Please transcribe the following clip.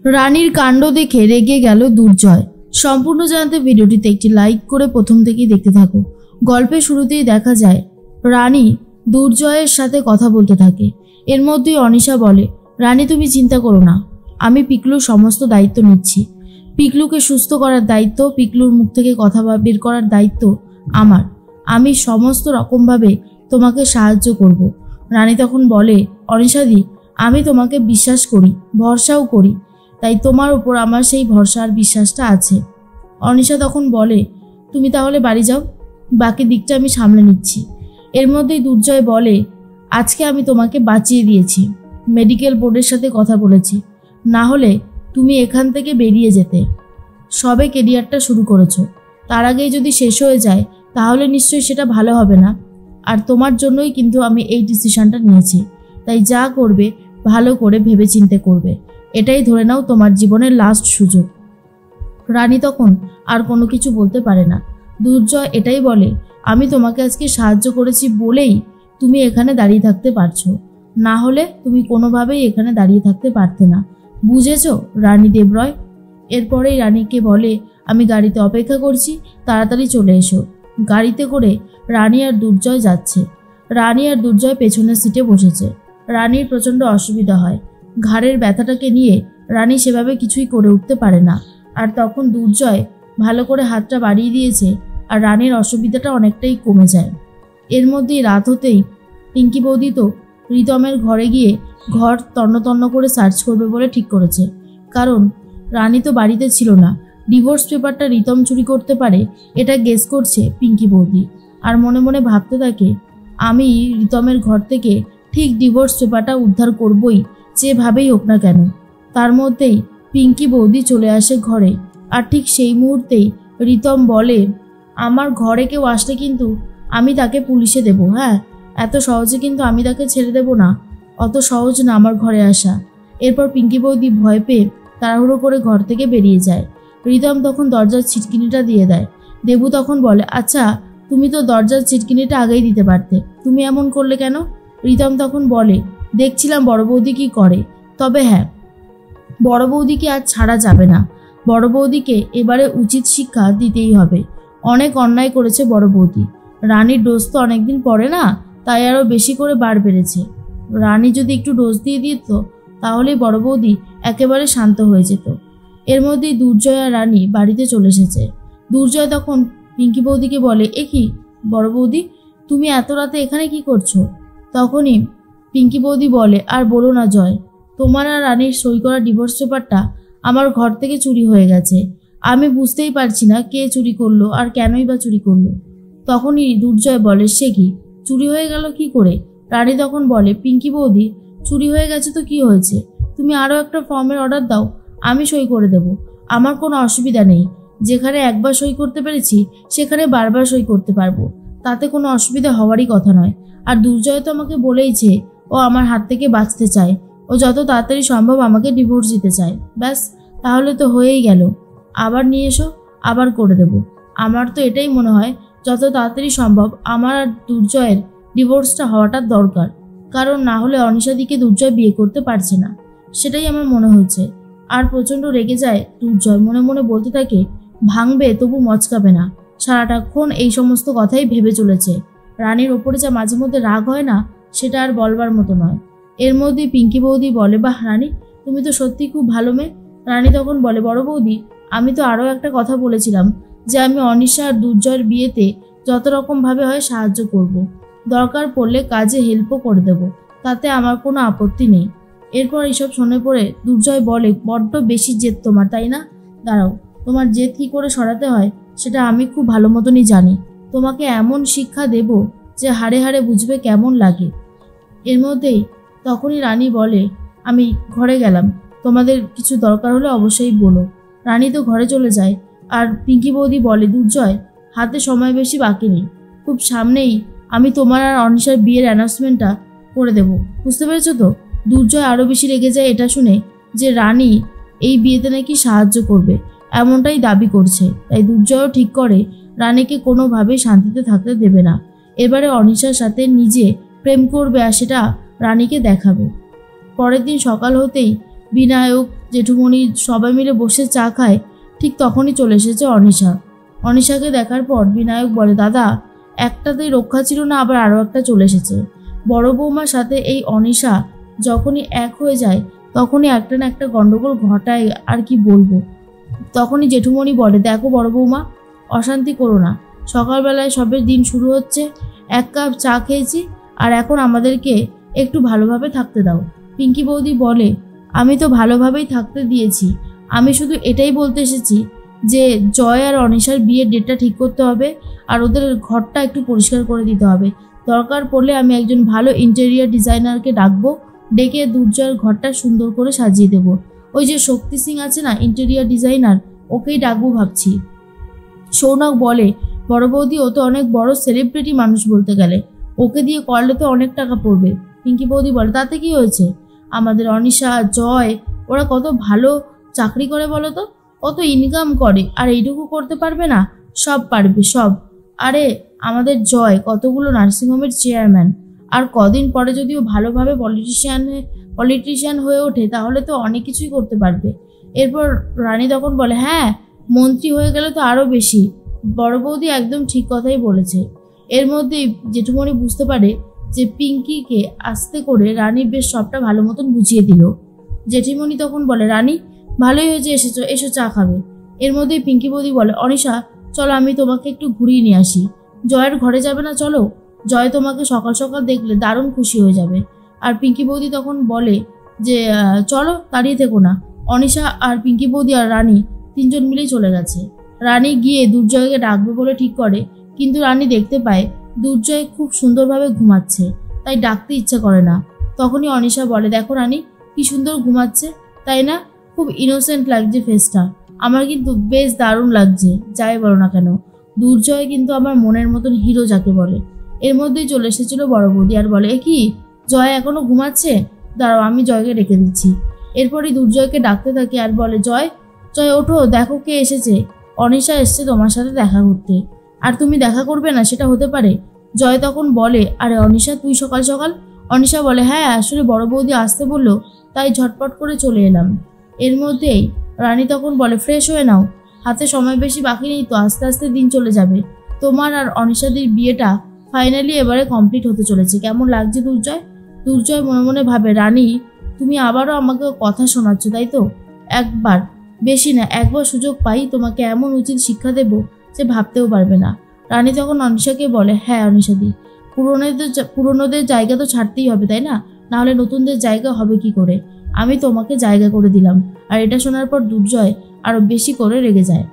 রানীর কাণ্ড দেখে রেগে গেল দুর্জয়। সম্পূর্ণ জানতে ভিডিওটিতে একটি লাইক করে প্রথম থেকেই দেখতে থাকো। গল্পের শুরুতেই দেখা যায় রানী দুর্জয়ের সাথে কথা বলতে থাকে। এর মধ্যেই অনিশা বলে, রানী তুমি চিন্তা করো না, আমি পিকলুর সমস্ত দায়িত্ব নিচ্ছি। পিকলুকে সুস্থ করার দায়িত্ব, পিকলুর মুখ থেকে কথা বের করার দায়িত্ব আমার। আমি সমস্ত রকমভাবে তোমাকে সাহায্য করব। রানী তখন বলে, অনিশাদি আমি তোমাকে বিশ্বাস করি, ভরসাও করি, তাই তোমার উপর আমার সেই ভরসা আর বিশ্বাসটা আছে। অনিশা তখন বলে, তুমি তাহলে বাড়ি যাও, বাকি দিকটা আমি সামলে নিচ্ছি। এর মধ্যেই দুর্জয় বলে, আজকে আমি তোমাকে বাঁচিয়ে দিয়েছি, মেডিকেল বোর্ডের সাথে কথা বলেছি, না হলে তুমি এখান থেকে বেরিয়ে যেতে। সবে কেরিয়ারটা শুরু করেছো, তার আগেই যদি শেষ হয়ে যায় তাহলে নিশ্চয়ই সেটা ভালো হবে না। আর তোমার জন্যই কিন্তু আমি এই ডিসিশনটা নিয়েছি, তাই যা করবে ভালো করে ভেবেচিন্তে করবে। এটাই ধরে নাও তোমার জীবনের লাস্ট সুযোগ। রানী তখন আর কোনো কিছু বলতে পারে না। দুর্জয় এটাই বলে, আমি তোমাকে আজকে সাহায্য করেছি বলেই তুমি এখানে দাঁড়িয়ে থাকতে পারছো, না হলে তুমি কোনোভাবেই এখানে দাঁড়িয়ে থাকতে পারতে না, বুঝেছো রানী দেবরয়? এরপরেই রানীকে বলে, আমি গাড়িতে অপেক্ষা করছি, তাড়াতাড়ি চলে এসো। গাড়িতে করে রানী আর দুর্জয় যাচ্ছে। রানী আর দুর্জয় পেছনের সিটে বসেছে। রানীর প্রচণ্ড অসুবিধা হয়, ঘাড়ের ব্যথাটাকে নিয়ে রানী সেভাবে কিছুই করে উঠতে পারে না। আর তখন দুর্জয় ভালো করে হাতটা বাড়িয়ে দিয়েছে আর রানীর অসুবিধাটা অনেকটাই কমে যায়। এর মধ্যেই রাত হতেই পিঙ্কি বৌদি তো রিতমের ঘরে গিয়ে ঘর তন্ন করে সার্চ করবে বলে ঠিক করেছে, কারণ রানী তো বাড়িতে ছিল না। ডিভোর্স পেপারটা রিতম চুরি করতে পারে এটা গেস করছে পিঙ্কি বৌদি, আর মনে মনে ভাবতে থাকে, আমি রিতমের ঘর থেকে ঠিক ডিভোর্স পেপারটা উদ্ধার করবই, যেভাবেই হোক না কেন। তার মধ্যেই পিঙ্কি বৌদি চলে আসে ঘরে, আর ঠিক সেই মুহূর্তেই রিতম বলে, আমার ঘরে কেউ আসলে কিন্তু আমি তাকে পুলিশে দেব। হ্যাঁ, এত সহজে কিন্তু আমি তাকে ছেড়ে দেব না, অত সহজ না আমার ঘরে আসা। এরপর পিঙ্কি বৌদি ভয় পেয়ে তাড়াহুড়ো করে ঘর থেকে বেরিয়ে যায়। রিতম তখন দরজার ছিটকিনিটা দিয়ে দেয়। দেবু তখন বলে, আচ্ছা তুমি তো দরজার ছিটকিনিটা আগেই দিতে পারতে, তুমি এমন করলে কেন? রিতম তখন বলে, দেখছিলাম বড় বৌদি কি করে, তবে হ্যাঁ, বড় বৌদিকে আজ ছাড়া যাবে না। বড় বৌদিকে এবারে উচিত শিক্ষা দিতেই হবে। অনেক অন্যায় করেছে বড় বৌদি। রানীর ডোজ তো অনেকদিন পরে না, তাই আরও বেশি করে বার বেড়েছে। রানী যদি একটু ডোজ দিয়ে দিত তাহলেই বড় বৌদি একেবারে শান্ত হয়ে যেত। এর মধ্যেই দুর্জয় আর রানী বাড়িতে চলে এসেছে। দুর্জয় তখন পিঙ্কি বৌদিকে বলে, এ কি বড় বৌদি, তুমি এত রাতে এখানে কি করছো? তখনই পিঙ্কি বৌদি বলে, আর বলো না জয়, তোমার আর রানীর সই করা ডিভোর্স পেপারটা আমার ঘর থেকে চুরি হয়ে গেছে। আমি বুঝতেই পারছি না কে চুরি করলো আর কেনই বা চুরি করলো। তখনই দুর্জয় বলে, সে কি, চুরি হয়ে গেল কি করে? রানী তখন বলে, পিঙ্কি বৌদি, চুরি হয়ে গেছে তো কি হয়েছে, তুমি আরও একটা ফর্মের অর্ডার দাও, আমি সই করে দেব, আমার কোনো অসুবিধা নেই। যেখানে একবার সই করতে পেরেছি সেখানে বারবার সই করতে পারবো, তাতে কোনো অসুবিধা হওয়ারই কথা নয়। আর দুর্জয় তো আমাকে বলেইছে ও আমার হাত থেকে বাঁচতে চায়, ও যত তাড়াতাড়ি সম্ভব আমাকে ডিভোর্স দিতে চায়। ব্যাস, তাহলে তো হয়েই গেল, আবার নিয়ে এসো, আবার করে দেব। আমার তো এটাই মনে হয় যত তাড়াতাড়ি সম্ভব আমার আর দুর্জয়ের ডিভোর্সটা হওয়াটা দরকার, কারণ না হলে অনিশাদিকে দুর্জয় বিয়ে করতে পারছে না, সেটাই আমার মনে হচ্ছে। আর প্রচণ্ড রেগে যায় দুর্জয়, মনে মনে বলতে থাকে, ভাঙবে তবু মচকাবে না, সারাটাক্ষণ এই সমস্ত কথাই ভেবে চলেছে। রানীর ওপরে যা মাঝে মধ্যে রাগ হয় না, সেটা আর বলবার মতো নয়। এর মধ্যে পিঙ্কি বৌদি বলে, বাহ রানী, তুমি তো সত্যি খুব ভালো মেয়ে। রানী তখন বলে, বড় বৌদি, আমি তো আরও একটা কথা বলেছিলাম যে আমি অনিশা আর দুর্জয়ের বিয়েতে যত রকমভাবে হয় সাহায্য করব, দরকার পড়লে কাজে হেল্পও করে দেব, তাতে আমার কোনো আপত্তি নেই। এরপর এইসব শুনে পড়ে দুর্জয় বলে, বড্ড বেশি জেদ তোমার, তাই না? দাঁড়াও, তোমার জেদ কী করে সরাতে হয় সেটা আমি খুব ভালো মতনই জানি। তোমাকে এমন শিক্ষা দেব যে হাড়ে হাড়ে বুঝবে কেমন লাগে। এর মধ্যেই তখনই রানী বলে, আমি ঘরে গেলাম, তোমাদের কিছু দরকার হলে অবশ্যই বলো। রানী তো ঘরে চলে যায়। আর পিঙ্কি বৌদি বলে, দুর্জয়, হাতে সময় বেশি বাকি নেই, খুব সামনেই আমি তোমার আর অনিশার বিয়ের অ্যানাউন্সমেন্টটা করে দেব, বুঝতে পেরেছো তো? দুর্জয় আরও বেশি রেগে যায় এটা শুনে যে রানী এই বিয়েতে নাকি সাহায্য করবে, এমনটাই দাবি করছে। তাই দুর্জয়ও ঠিক করে রানীকে কোনোভাবেই শান্তিতে থাকতে দেবে না, এবারে অনিশার সাথে নিজে প্রেম করবে আর সেটা রানীকে দেখাবে। পরের দিন সকাল হতেই বিনায়ক, জেঠুমণি সবাই মিলে বসে চা খায়। ঠিক তখনই চলে এসেছে অনিশা। অনিশাকে দেখার পর বিনায়ক বলে, দাদা একটাতেই রক্ষা ছিল না, আবার আরও একটা চলে এসেছে। বড় বৌমার সাথে এই অনিশা যখনই এক হয়ে যায় তখনই একটা না একটা গন্ডগোল ঘটায়, আর কি বলবো। তখনই জেঠুমণি বলে, দেখো বড় বৌমা, অশান্তি করো না। সকালবেলায় সবের দিন শুরু হচ্ছে, এক কাপ চা খেয়েছি, আর এখন আমাদেরকে একটু ভালোভাবে থাকতে দাও। পিঙ্কি বৌদি বলে, আমি তো ভালোভাবেই থাকতে দিয়েছি, আমি শুধু এটাই বলতে এসেছি যে জয় আর অনিশার বিয়ের ডেটটা ঠিক করতে হবে, আর ওদের ঘরটা একটু পরিষ্কার করে দিতে হবে। দরকার পড়লে আমি একজন ভালো ইন্টেরিয়ার ডিজাইনারকে ডাকবো, ডেকে দুর্জয়ের ঘরটা সুন্দর করে সাজিয়ে দেবো। ওই যে শক্তি সিং আছে না ইন্টেরিয়ার ডিজাইনার, ওকেই ডাকবো ভাবছি। সৌনক বলে, বড় বৌদি ও তো অনেক বড় সেলিব্রিটি মানুষ বলতে গেলে, ওকে দিয়ে করলে তো অনেক টাকা পড়বে। পিঙ্কি বৌদি বলে, তাতে কি হয়েছে, আমাদের অনিশা, জয়, ওরা কত ভালো চাকরি করে বলো তো, কত ইনকাম করে, আর এইটুকু করতে পারবে না? সব পারবে, সব। আরে আমাদের জয় কতগুলো নার্সিংহোমের চেয়ারম্যান, আর কদিন পরে যদি ও ভালোভাবে পলিটিশিয়ান হয়ে ওঠে তাহলে তো অনেক কিছুই করতে পারবে। এরপর রানী তখন বলে, হ্যাঁ মন্ত্রী হয়ে গেলে তো আরও বেশি। বড় বৌদি একদম ঠিক কথাই বলেছে। এর মধ্যেই জেঠুমণি বুঝতে পারে যে পিঙ্কিকে আস্তে করে রানী বেশ সবটা ভালো মতন বুঝিয়ে দিল। জেঠিমণি তখন বলে, রানী ভালোই হয়েছে এসেছো, এসো চা খাবে। এর মধ্যেই পিঙ্কি বৌদি বলে, অনিশা চলো আমি তোমাকে একটু ঘুরিয়ে নিয়ে আসি। জয়ের ঘরে যাবে না? চলো, জয় তোমাকে সকাল সকাল দেখলে দারুণ খুশি হয়ে যাবে। আর পিঙ্কি বৌদি তখন বলে যে চলো, দাঁড়িয়ে থেকো না। অনিশা আর পিঙ্কি বৌদি আর রানী তিনজন মিলেই চলে গেছে। রানী গিয়ে দুর্জয়কে ডাকবে বলে ঠিক করে, কিন্তু রানী দেখতে পায় দুর্জয় খুব সুন্দরভাবে ঘুমাচ্ছে, তাই ডাকতে ইচ্ছা করে না। তখনই অনিশা বলে, দেখো রানী কি সুন্দর ঘুমাচ্ছে, তাই না? খুব ইনোসেন্ট লাগছে ফেসটা, আমার কিন্তু বেশ দারুণ লাগছে, যাই বলো না কেন। দুর্জয় কিন্তু আমার মনের মতন হিরো যাকে বলে। এর মধ্যেই চলে এসেছিল বড় বৌদি আর বলে, এ কি জয় এখনো ঘুমাচ্ছে? দাঁড়াও আমি জয়কে ডেকে দিচ্ছি। এরপরই দুর্জয়কে ডাকতে থাকে আর বলে, জয় জয় ওঠো, দেখো কে এসেছে। অনিশা এসছে তোমার সাথে দেখা করতে, আর তুমি দেখা করবে না সেটা হতে পারে? জয় তখন বলে, আরে অনিশা তুই সকাল সকাল? অনিশা বলে, হ্যাঁ আসলে বড় বৌদি আসতে বললো, তাই ঝটপট করে চলে এলাম। এর মধ্যেই রানী তখন বলে, ফ্রেশ হয়ে নাও, হাতে সময় বেশি বাকি নেই তো, আস্তে আস্তে দিন চলে যাবে। তোমার আর অনিশাদির বিয়েটা ফাইনালি এবারে কমপ্লিট হতে চলেছে, কেমন লাগছে দুর্জয়? দুর্জয় মনে মনে ভাবে, রানী তুমি আবারও আমাকে কথা শোনাচ্ছ তাই তো? একবার, বেশি না, একবার সুযোগ পাই তোমাকে এমন উচিত শিক্ষা দেব যে ভাবতেও পারবে না। রানী তখন অনিশাকে বলে, হ্যাঁ অনিশাদি, পুরনোদের জায়গা তো ছাড়তেই হবে তাই না, নাহলে নতুনদের জায়গা হবে কি করে? আমি তোমাকে জায়গা করে দিলাম। আর এটা শোনার পর দুর্জয় আরো বেশি করে রেগে যায়।